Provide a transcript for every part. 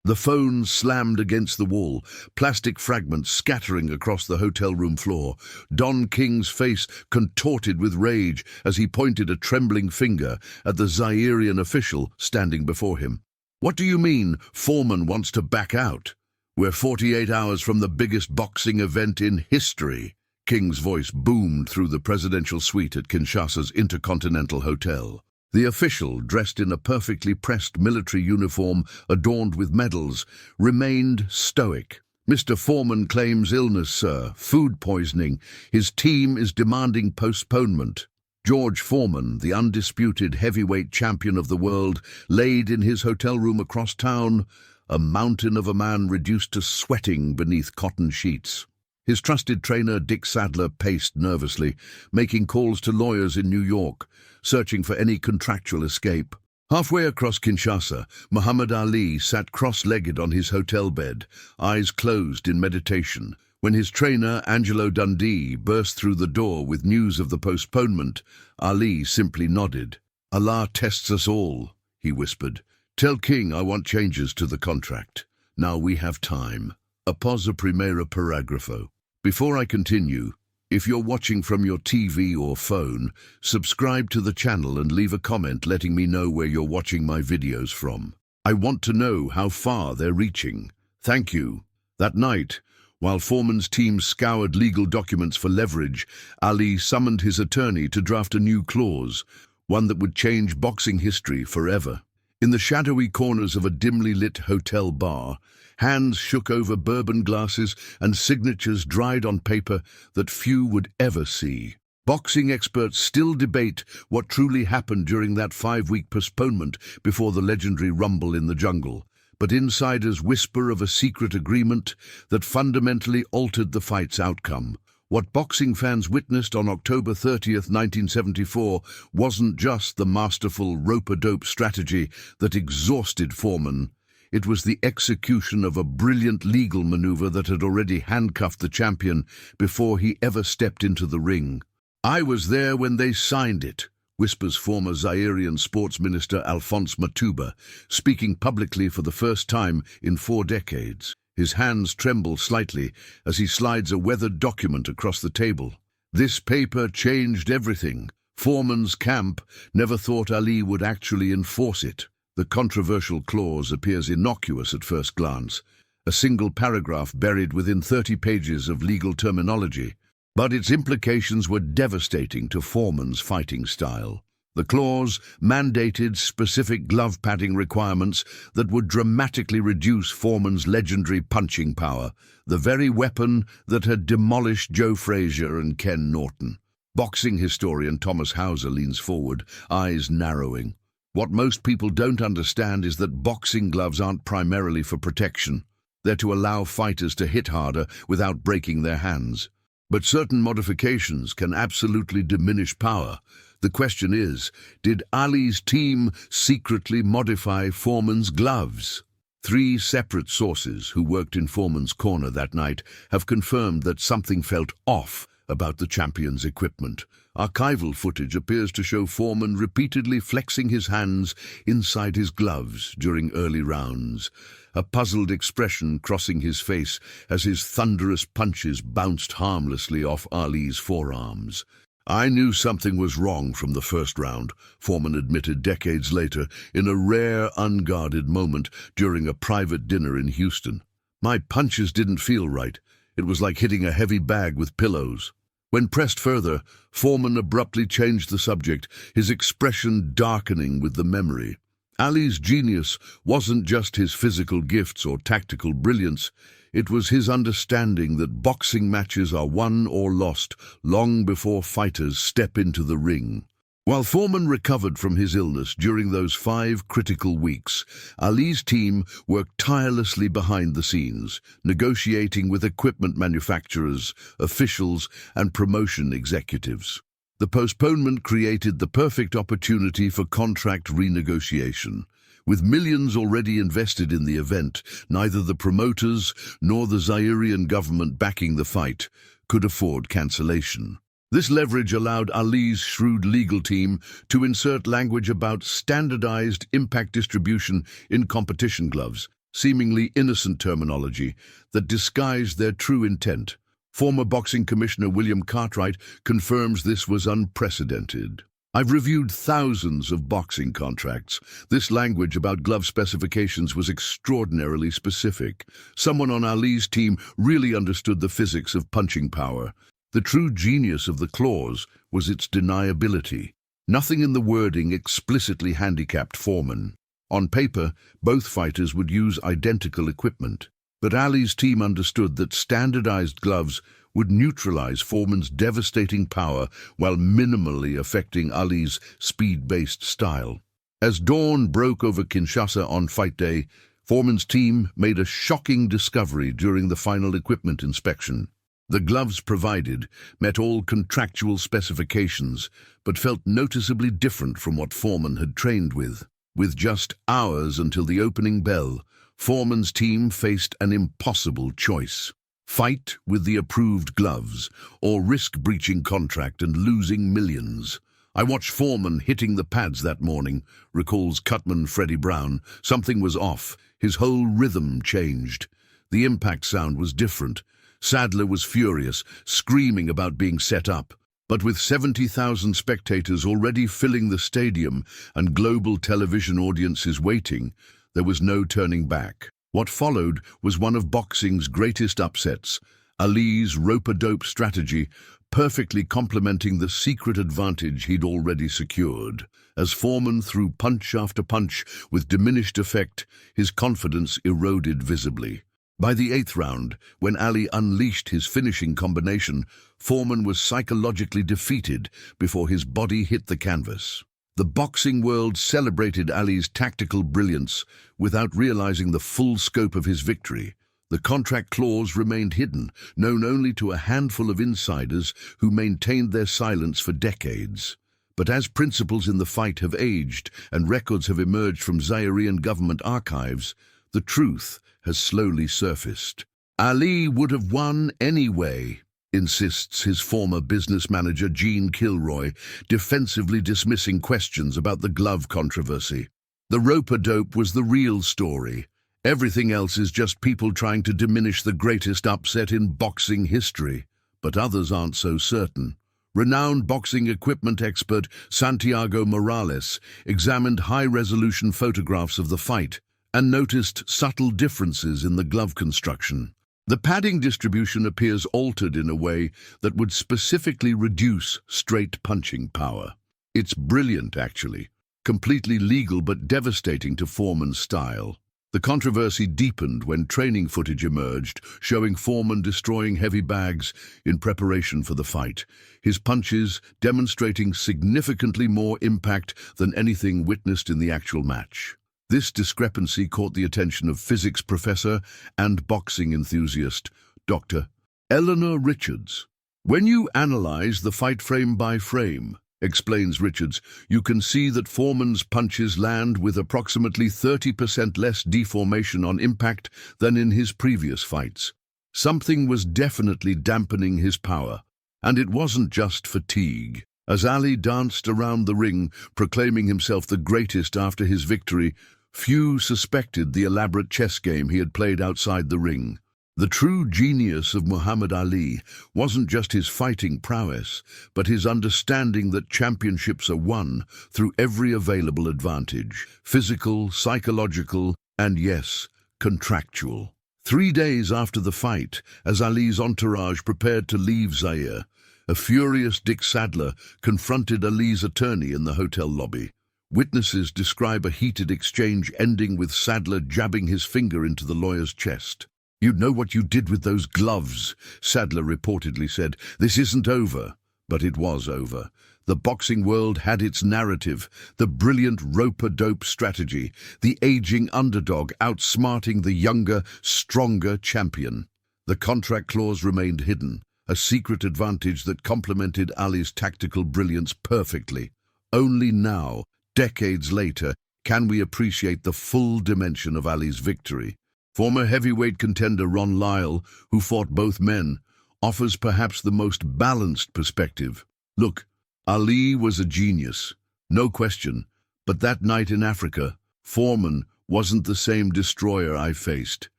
The phone slammed against the wall, plastic fragments scattering across the hotel room floor. Don King's face contorted with rage as he pointed a trembling finger at the Zairian official standing before him. "What do you mean, Foreman wants to back out? We're 48 hours from the biggest boxing event in history." King's voice boomed through the presidential suite at Kinshasa's Intercontinental Hotel. The official, dressed in a perfectly pressed military uniform adorned with medals, remained stoic. "Mr. Foreman claims illness, sir. Food poisoning. His team is demanding postponement." George Foreman, the undisputed heavyweight champion of the world, laid in his hotel room across town, a mountain of a man reduced to sweating beneath cotton sheets. His trusted trainer, Dick Sadler, paced nervously, making calls to lawyers in New York, searching for any contractual escape. Halfway across Kinshasa, Muhammad Ali sat cross-legged on his hotel bed, eyes closed in meditation. When his trainer, Angelo Dundee, burst through the door with news of the postponement, Ali simply nodded. "Allah tests us all," he whispered. "Tell King I want changes to the contract. Now we have time." Após o primeiro parágrafo. Before I continue, if you're watching from your TV or phone, subscribe to the channel and leave a comment letting me know where you're watching my videos from. I want to know how far they're reaching. Thank you. That night, while Foreman's team scoured legal documents for leverage, Ali summoned his attorney to draft a new clause, one that would change boxing history forever. In the shadowy corners of a dimly lit hotel bar, hands shook over bourbon glasses and signatures dried on paper that few would ever see. Boxing experts still debate what truly happened during that 5-week postponement before the legendary rumble in the jungle, but insiders whisper of a secret agreement that fundamentally altered the fight's outcome. What boxing fans witnessed on October 30th, 1974 wasn't just the masterful rope-a-dope strategy that exhausted Foreman. It was the execution of a brilliant legal maneuver that had already handcuffed the champion before he ever stepped into the ring. "I was there when they signed it," whispers former Zairian sports minister Alphonse Matuba, speaking publicly for the first time in 4 decades. His hands tremble slightly as he slides a weathered document across the table. "This paper changed everything. Foreman's camp never thought Ali would actually enforce it." The controversial clause appears innocuous at first glance, a single paragraph buried within 30 pages of legal terminology, but its implications were devastating to Foreman's fighting style. The clause mandated specific glove padding requirements that would dramatically reduce Foreman's legendary punching power, the very weapon that had demolished Joe Frazier and Ken Norton. Boxing historian Thomas Hauser leans forward, eyes narrowing. "What most people don't understand is that boxing gloves aren't primarily for protection. They're to allow fighters to hit harder without breaking their hands. But certain modifications can absolutely diminish power. The question is, did Ali's team secretly modify Foreman's gloves?" 3 separate sources who worked in Foreman's corner that night have confirmed that something felt off about the champion's equipment. Archival footage appears to show Foreman repeatedly flexing his hands inside his gloves during early rounds, a puzzled expression crossing his face as his thunderous punches bounced harmlessly off Ali's forearms. "I knew something was wrong from the first round," Foreman admitted decades later in a rare, unguarded moment during a private dinner in Houston. "My punches didn't feel right. It was like hitting a heavy bag with pillows." When pressed further, Foreman abruptly changed the subject, his expression darkening with the memory. Ali's genius wasn't just his physical gifts or tactical brilliance. It was his understanding that boxing matches are won or lost long before fighters step into the ring. While Foreman recovered from his illness during those 5 critical weeks, Ali's team worked tirelessly behind the scenes, negotiating with equipment manufacturers, officials, and promotion executives. The postponement created the perfect opportunity for contract renegotiation. With millions already invested in the event, neither the promoters nor the Zairian government backing the fight could afford cancellation. This leverage allowed Ali's shrewd legal team to insert language about standardized impact distribution in competition gloves, seemingly innocent terminology that disguised their true intent. Former boxing commissioner William Cartwright confirms this was unprecedented. I've reviewed thousands of boxing contracts. This language about glove specifications was extraordinarily specific. Someone on Ali's team really understood the physics of punching power. The true genius of the clause was its deniability. Nothing in the wording explicitly handicapped Foreman. On paper, both fighters would use identical equipment. But Ali's team understood that standardized gloves would neutralize Foreman's devastating power while minimally affecting Ali's speed-based style. As dawn broke over Kinshasa on fight day, Foreman's team made a shocking discovery during the final equipment inspection. The gloves provided met all contractual specifications, but felt noticeably different from what Foreman had trained with. With just hours until the opening bell, Foreman's team faced an impossible choice. Fight with the approved gloves, or risk breaching contract and losing millions. I watched Foreman hitting the pads that morning, recalls cutman Freddie Brown. Something was off. His whole rhythm changed. The impact sound was different. Sadler was furious, screaming about being set up. But with 70,000 spectators already filling the stadium and global television audiences waiting, there was no turning back. What followed was one of boxing's greatest upsets, Ali's rope-a-dope strategy, perfectly complementing the secret advantage he'd already secured. As Foreman threw punch after punch with diminished effect, his confidence eroded visibly. By the 8th round, when Ali unleashed his finishing combination, Foreman was psychologically defeated before his body hit the canvas. The boxing world celebrated Ali's tactical brilliance without realizing the full scope of his victory. The contract clause remained hidden, known only to a handful of insiders who maintained their silence for decades. But as principles in the fight have aged and records have emerged from Zairean government archives, the truth has slowly surfaced. Ali would have won anyway, insists his former business manager Gene Kilroy, defensively dismissing questions about the glove controversy. The rope-a-dope was the real story. Everything else is just people trying to diminish the greatest upset in boxing history. But others aren't so certain. Renowned boxing equipment expert Santiago Morales examined high-resolution photographs of the fight and noticed subtle differences in the glove construction. The padding distribution appears altered in a way that would specifically reduce straight punching power. It's brilliant, actually, completely legal but devastating to Foreman's style. The controversy deepened when training footage emerged, showing Foreman destroying heavy bags in preparation for the fight, his punches demonstrating significantly more impact than anything witnessed in the actual match. This discrepancy caught the attention of physics professor and boxing enthusiast, Dr. Eleanor Richards. When you analyze the fight frame by frame, explains Richards, you can see that Foreman's punches land with approximately 30% less deformation on impact than in his previous fights. Something was definitely dampening his power, and it wasn't just fatigue. As Ali danced around the ring, proclaiming himself the greatest after his victory, few suspected the elaborate chess game he had played outside the ring. The true genius of Muhammad Ali wasn't just his fighting prowess, but his understanding that championships are won through every available advantage, physical, psychological, and yes, contractual. 3 days after the fight, as Ali's entourage prepared to leave Zaire, a furious Dick Sadler confronted Ali's attorney in the hotel lobby. Witnesses describe a heated exchange ending with Sadler jabbing his finger into the lawyer's chest. "You know what you did with those gloves," Sadler reportedly said. "This isn't over." But it was over. The boxing world had its narrative, the brilliant rope-a-dope strategy, the aging underdog outsmarting the younger, stronger champion. The contract clause remained hidden, a secret advantage that complemented Ali's tactical brilliance perfectly. Only now, decades later, can we appreciate the full dimension of Ali's victory. Former heavyweight contender Ron Lyle, who fought both men, offers perhaps the most balanced perspective. Look, Ali was a genius, no question, but that night in Africa, Foreman wasn't the same destroyer I faced.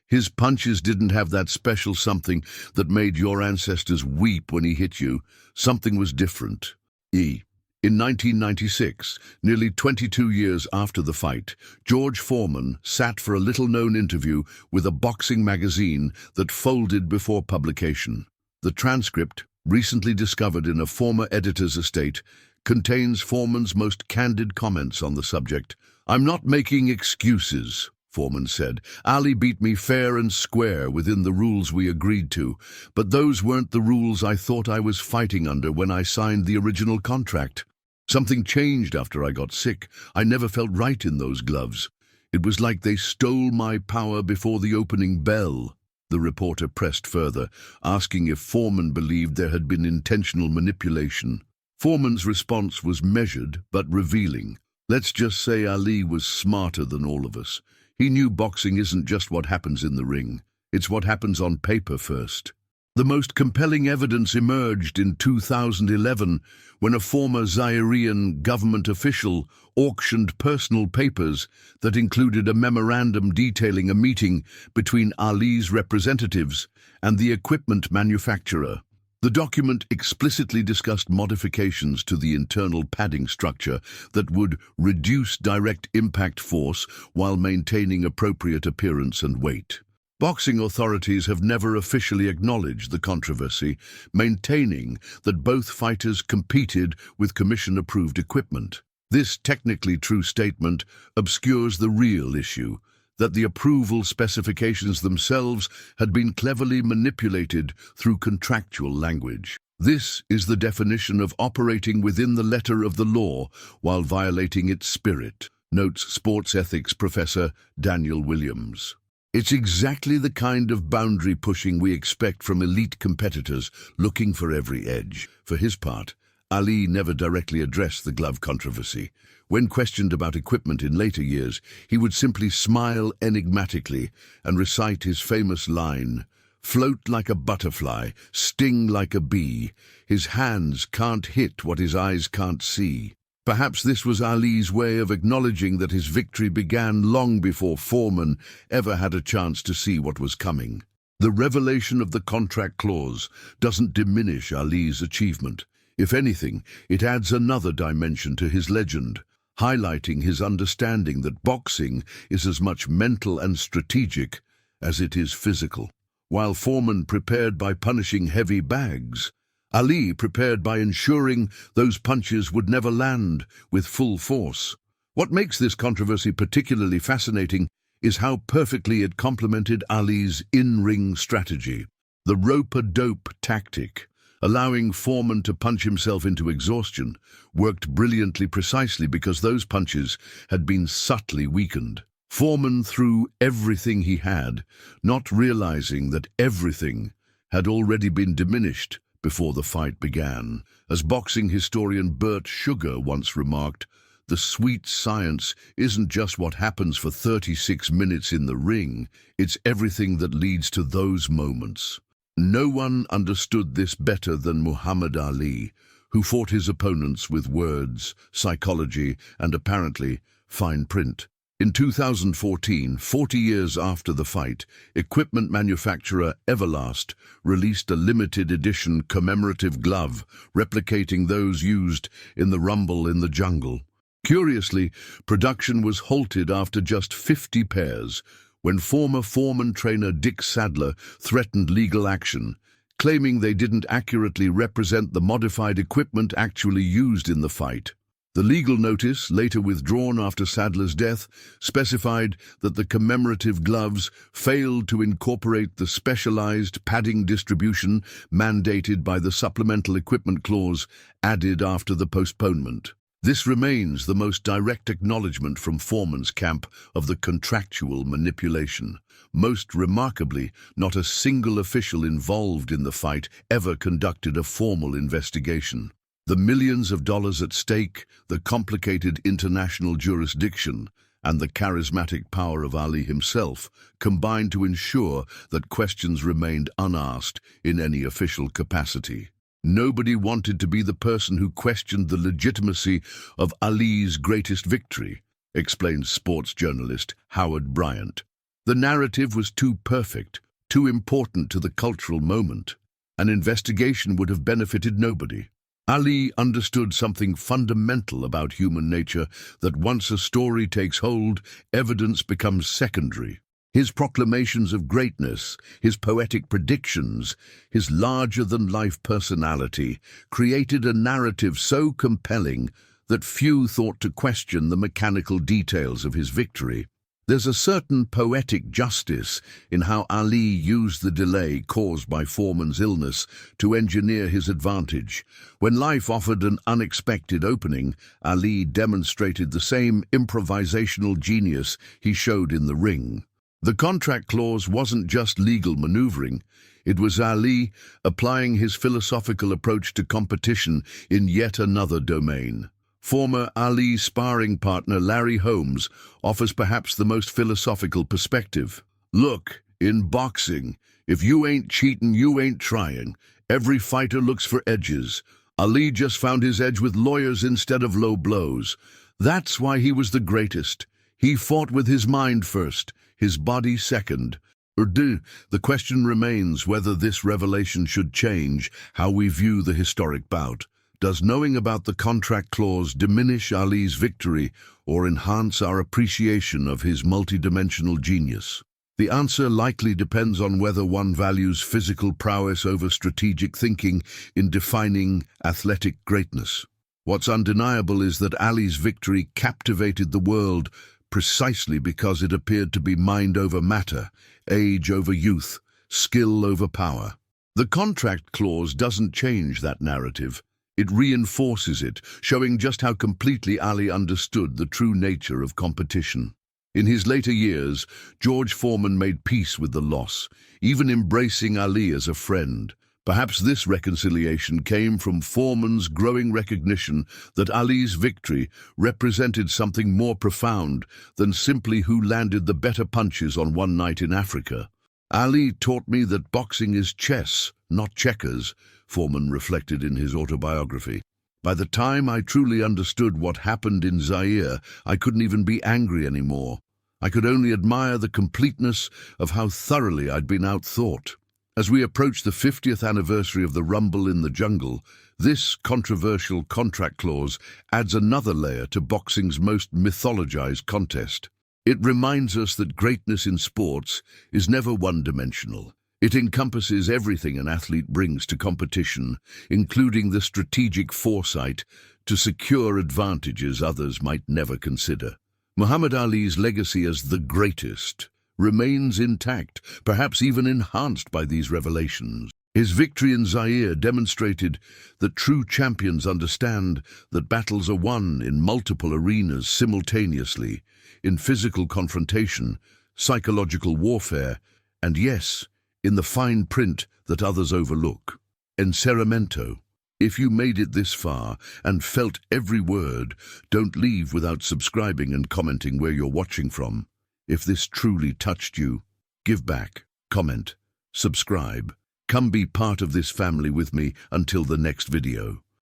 His punches didn't have that special something that made your ancestors weep when he hit you. Something was different. In 1996, nearly 22 years after the fight, George Foreman sat for a little-known interview with a boxing magazine that folded before publication. The transcript, recently discovered in a former editor's estate, contains Foreman's most candid comments on the subject. "I'm not making excuses," Foreman said. "Ali beat me fair and square within the rules we agreed to, but those weren't the rules I thought I was fighting under when I signed the original contract. Something changed after I got sick. I never felt right in those gloves. It was like they stole my power before the opening bell." The reporter pressed further, asking if Foreman believed there had been intentional manipulation. Foreman's response was measured but revealing. "Let's just say Ali was smarter than all of us. He knew boxing isn't just what happens in the ring. It's what happens on paper first." The most compelling evidence emerged in 2011 when a former Zairean government official auctioned personal papers that included a memorandum detailing a meeting between Ali's representatives and the equipment manufacturer. The document explicitly discussed modifications to the internal padding structure that would reduce direct impact force while maintaining appropriate appearance and weight. Boxing authorities have never officially acknowledged the controversy, maintaining that both fighters competed with commission-approved equipment. This technically true statement obscures the real issue, that the approval specifications themselves had been cleverly manipulated through contractual language. This is the definition of operating within the letter of the law while violating its spirit, notes sports ethics professor Daniel Williams. It's exactly the kind of boundary pushing we expect from elite competitors looking for every edge. For his part, Ali never directly addressed the glove controversy. When questioned about equipment in later years, he would simply smile enigmatically and recite his famous line, "Float like a butterfly, sting like a bee. His hands can't hit what his eyes can't see." Perhaps this was Ali's way of acknowledging that his victory began long before Foreman ever had a chance to see what was coming. The revelation of the contract clause doesn't diminish Ali's achievement. If anything, it adds another dimension to his legend, highlighting his understanding that boxing is as much mental and strategic as it is physical. While Foreman prepared by punishing heavy bags, Ali prepared by ensuring those punches would never land with full force. What makes this controversy particularly fascinating is how perfectly it complemented Ali's in-ring strategy. The rope-a-dope tactic, allowing Foreman to punch himself into exhaustion, worked brilliantly precisely because those punches had been subtly weakened. Foreman threw everything he had, not realizing that everything had already been diminished before the fight began. As boxing historian Bert Sugar once remarked, "The sweet science isn't just what happens for 36 minutes in the ring, it's everything that leads to those moments." No one understood this better than Muhammad Ali, who fought his opponents with words, psychology, and apparently fine print. In 2014, 40 years after the fight, equipment manufacturer Everlast released a limited edition commemorative glove, replicating those used in the Rumble in the Jungle. Curiously, production was halted after just 50 pairs, when former Foreman trainer Dick Sadler threatened legal action, claiming they didn't accurately represent the modified equipment actually used in the fight. The legal notice, later withdrawn after Sadler's death, specified that the commemorative gloves failed to incorporate the specialized padding distribution mandated by the supplemental equipment clause added after the postponement. This remains the most direct acknowledgement from Foreman's camp of the contractual manipulation. Most remarkably, not a single official involved in the fight ever conducted a formal investigation. The millions of dollars at stake, the complicated international jurisdiction, and the charismatic power of Ali himself combined to ensure that questions remained unasked in any official capacity. Nobody wanted to be the person who questioned the legitimacy of Ali's greatest victory. explains sports journalist Howard Bryant. The narrative was too perfect, too important to the cultural moment. An investigation would have benefited nobody. Ali understood something fundamental about human nature, that once a story takes hold, evidence becomes secondary. His proclamations of greatness, his poetic predictions, his larger-than-life personality created a narrative so compelling that few thought to question the mechanical details of his victory. There's a certain poetic justice in how Ali used the delay caused by Foreman's illness to engineer his advantage. When life offered an unexpected opening, Ali demonstrated the same improvisational genius he showed in the ring. The contract clause wasn't just legal maneuvering. It was Ali applying his philosophical approach to competition in yet another domain. Former Ali sparring partner Larry Holmes offers perhaps the most philosophical perspective. Look, in boxing, if you ain't cheating, you ain't trying. Every fighter looks for edges. Ali just found his edge with lawyers instead of low blows. That's why he was the greatest. He fought with his mind first, his body second. The question remains whether this revelation should change how we view the historic bout. Does knowing about the contract clause diminish Ali's victory or enhance our appreciation of his multidimensional genius? The answer likely depends on whether one values physical prowess over strategic thinking in defining athletic greatness. What's undeniable is that Ali's victory captivated the world precisely because it appeared to be mind over matter, age over youth, skill over power. The contract clause doesn't change that narrative. It reinforces it, showing just how completely Ali understood the true nature of competition. In his later years, George Foreman made peace with the loss, even embracing Ali as a friend. Perhaps this reconciliation came from Foreman's growing recognition that Ali's victory represented something more profound than simply who landed the better punches on one night in Africa. Ali taught me that boxing is chess, not checkers, Foreman reflected in his autobiography. By the time I truly understood what happened in Zaire, I couldn't even be angry anymore. I could only admire the completeness of how thoroughly I'd been outthought. As we approach the 50th anniversary of the Rumble in the Jungle, this controversial contract clause adds another layer to boxing's most mythologized contest. It reminds us that greatness in sports is never one-dimensional. It encompasses everything an athlete brings to competition, including the strategic foresight to secure advantages others might never consider. Muhammad Ali's legacy as the greatest remains intact, perhaps even enhanced by these revelations. His victory in Zaire demonstrated that true champions understand that battles are won in multiple arenas simultaneously, in physical confrontation, psychological warfare, and yes, in the fine print that others overlook. Encerramento. If you made it this far and felt every word, don't leave without subscribing and commenting where you're watching from. If this truly touched you, give back, comment, subscribe. Come be part of this family with me until the next video.